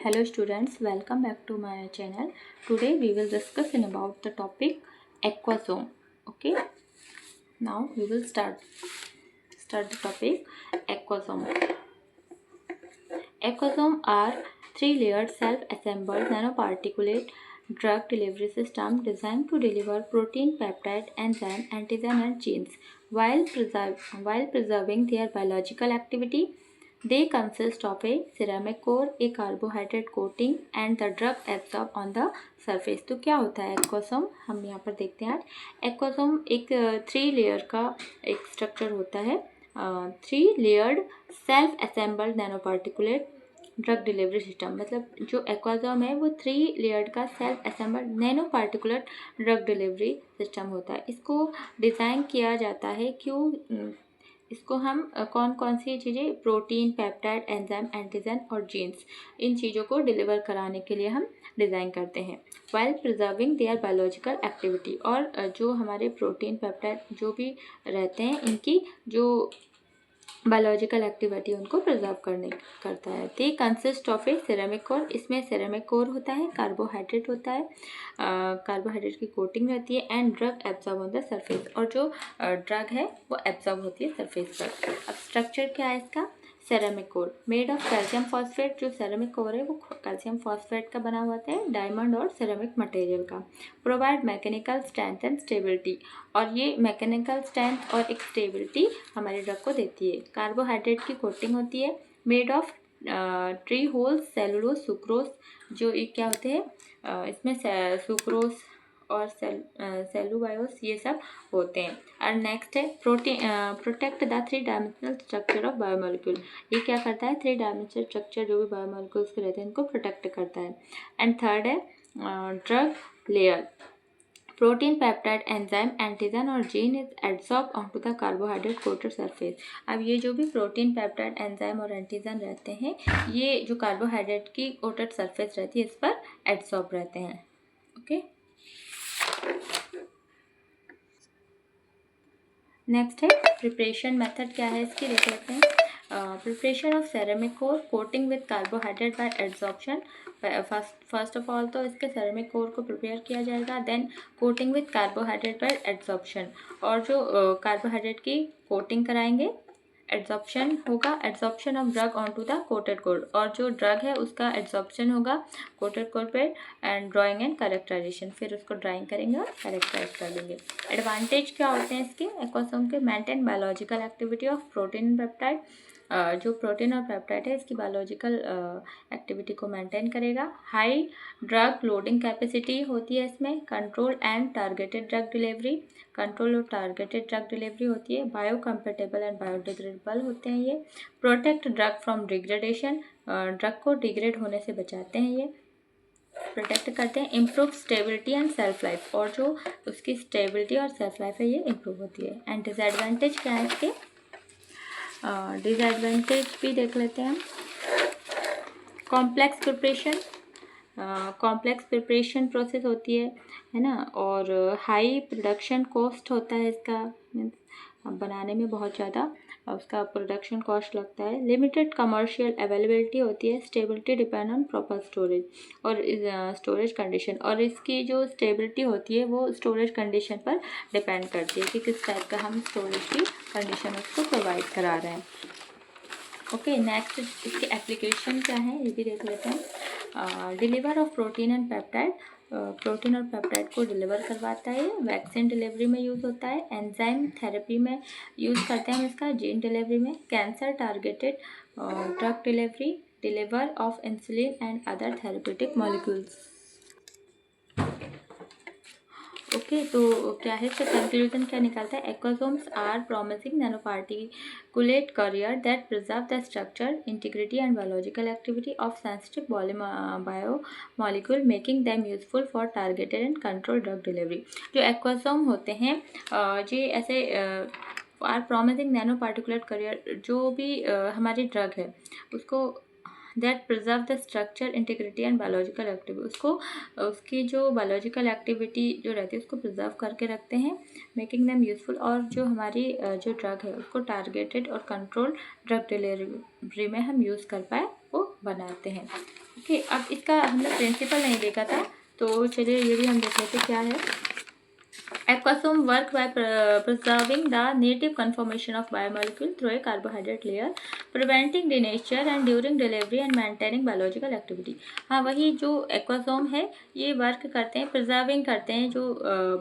Hello students, welcome back to my channel. Today we will discuss about the topic aquasome. Okay, now we will start the topic aquasome. Aquasome are three-layered self-assembled nanoparticulate drug delivery system designed to deliver protein, peptide, enzyme, antigen and genes while preserving their biological activity. They consist of a ceramic core, a carbohydrate coating and the drug absorb on the surface. तो क्या होता है एक्वासोम, हम यहाँ पर देखते हैं आज। एक्वासोम एक 3 लेयर का एक स्ट्रक्चर होता है। 3 layered self assembled nanoparticulate drug delivery system, मतलब जो एक्वासोम है वो 3 लेयर्ड का self assembled nano particular drug delivery system होता है। इसको डिज़ाइन किया जाता है क्यों, इसको हम कौन कौन सी चीज़ें, प्रोटीन, पेप्टाइड, एंजाइम, एंटीजन और जीन्स, इन चीज़ों को डिलीवर कराने के लिए हम डिज़ाइन करते हैं। While preserving their biological activity, और जो हमारे प्रोटीन, पेप्टाइड जो भी रहते हैं इनकी जो बायोलॉजिकल एक्टिविटी उनको प्रिजर्व करता है। They consist of A ceramic core, इसमें सिरेमिक कोर होता है, कार्बोहाइड्रेट होता है, कार्बोहाइड्रेट की कोटिंग रहती है and drug absorb on the surface, और जो ड्रग है वो एब्जॉर्ब होती है सरफेस पर। अब स्ट्रक्चर क्या है इसका, ceramic core made of calcium phosphate, जो सेरेमिक कोर है वो कैल्शियम फॉस्फेट का बना हुआ है, डायमंड और सेरेमिक मटेरियल का। Provide mechanical strength and stability, और ये मैकेनिकल स्ट्रेंथ और एक स्टेबिलिटी हमारे ड्रग को देती है। कार्बोहाइड्रेट की कोटिंग होती है, made of tree holes, cellulose, sucrose, जो एक क्या होते हैं इसमें सुक्रोज और सेलुबायोस ये सब होते हैं। और नेक्स्ट है protect the 3 dimensional structure of biomolecule, ये क्या करता है, 3 डायमेंशनल स्ट्रक्चर जो भी बायोमोलिक्यूल्स के रहते हैं इनको प्रोटेक्ट करता है। एंड थर्ड है drug layer, protein, peptide, enzyme, antigen और gene is adsorb onto the carbohydrate coated surface. अब ये जो भी प्रोटीन, पेप्टाइड, एंजाइम और एंटीजन रहते हैं ये जो कार्बोहाइड्रेट की कोटेड सरफेस रहती है इस पर एड्सॉर्ब रहते हैं। ओके, नेक्स्ट है प्रिपरेशन मेथड, क्या है इसकी देख लेते हैं। Preparation of ceramic core, coating with carbohydrate by adsorption. First of all तो इसके सेरेमिक कोर को प्रिपेयर किया जाएगा, then coating with carbohydrate by adsorption, और जो कार्बोहाइड्रेट की कोटिंग कराएंगे, एड्सॉर्प्शन होगा, adsorption of drug onto the coated core, और जो ड्रग है उसका एड्सॉर्प्शन होगा कोटेड कोर पे, एंड ड्राइंग एंड करेक्टराइजेशन, फिर उसको ड्राइंग करेंगे और करेक्टराइज कर लेंगे। एडवांटेज क्या होते हैं इसके एक्वासोम के, maintain biological activity of protein and peptide, जो प्रोटीन और पेप्टाइड है इसकी बायोलॉजिकल एक्टिविटी को मेंटेन करेगा। हाई ड्रग लोडिंग कैपेसिटी होती है इसमें, control and targeted drug delivery, control और टारगेटेड ड्रग डिलीवरी होती है। बायो कंपेटेबल एंड बायोडिग्रेडेबल होते हैं ये। Protect drug from degradation, drug को डिग्रेड होने से बचाते हैं ये, प्रोटेक्ट करते हैं। Improve stability and self life, और जो उसकी स्टेबिलिटी और सेल्फ लाइफ है ये इम्प्रूव होती है। एंड डिसएडवांटेज क्या है इसके, डिसएडवांटेज भी देख लेते हैं हम। कॉम्प्लेक्स प्रिपरेशन प्रोसेस होती है ना, और हाई प्रोडक्शन कॉस्ट होता है इसका, मीन्स बनाने में बहुत ज़्यादा उसका प्रोडक्शन कॉस्ट लगता है। लिमिटेड कमर्शियल अवेलेबिलिटी होती है। Stability depend on proper storage और स्टोरेज कंडीशन, और इसकी जो स्टेबिलिटी होती है वो स्टोरेज कंडीशन पर डिपेंड करती है कि किस टाइप का हम स्टोरेज की कंडीशन उसको प्रोवाइड करा रहे हैं। ओके, नेक्स्ट इसकी एप्लीकेशन क्या है ये भी देख लेते हैं। Deliver of protein and peptide, protein और पेप्टाइड को डिलीवर करवाता है। वैक्सीन डिलीवरी में यूज़ होता है। एंजाइम थेरेपी में यूज़ करते हैं हम इसका, जीन डिलीवरी में। Cancer targeted drug delivery, deliver of insulin and other therapeutic molecules. Okay, तो क्या है इसका कंक्लूजन क्या निकालता है, aquasomes are promising nanoparticulate carrier that preserve the structure, integrity and biological activity of sensitive biomolecule, making them useful for targeted and control drug delivery. जो aquasome होते हैं ये ऐसे are promising nano particulate carrier, जो भी हमारी drug है उसको that preserve the structure, integrity and biological activity, उसको उसकी जो बायोलॉजिकल एक्टिविटी जो रहती है उसको प्रिजर्व करके रखते हैं, मेकिंग देम यूजफुल, और जो हमारी जो ड्रग है उसको टारगेटेड और कंट्रोल ड्रग डिलीवरी में हम यूज़ कर पाए वो बनाते हैं। ओके, अब इसका हमने प्रिंसिपल नहीं देखा था, तो चलिए ये भी हम देख लेते क्या है। Aquasome work by preserving the native conformation of biomolecule through a carbohydrate layer, preventing denature and during delivery and maintaining biological activity। हाँ, वही जो एक्वासोम है ये वर्क करते हैं, प्रिजर्विंग करते हैं जो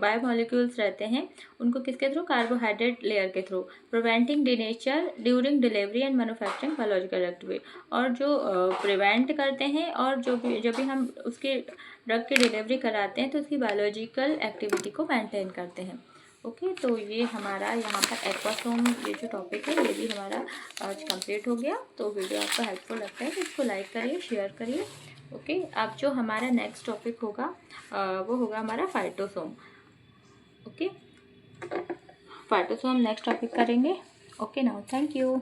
बायोमोलिक्यूल्स रहते हैं उनको किसके थ्रू, कार्बोहाइड्रेट लेयर के through, preventing denature during delivery and manufacturing biological activity, और जो प्रिवेंट करते हैं और जो भी जब भी हम उसके ड्रग की डिलीवरी कराते हैं तो उसकी बायोलॉजिकल एक्टिविटी को मेंटेन करते हैं। ओके, तो ये हमारा यहाँ पर एक्वासोम ये जो टॉपिक है ये भी हमारा आज कंप्लीट हो गया। तो वीडियो आपको हेल्पफुल लगता है तो इसको लाइक करिए, शेयर करिए। ओके, अब जो हमारा नेक्स्ट टॉपिक होगा वो होगा हमारा फाइटोसोम। ओके, फाइटोसोम नेक्स्ट टॉपिक करेंगे। Okay, now thank you.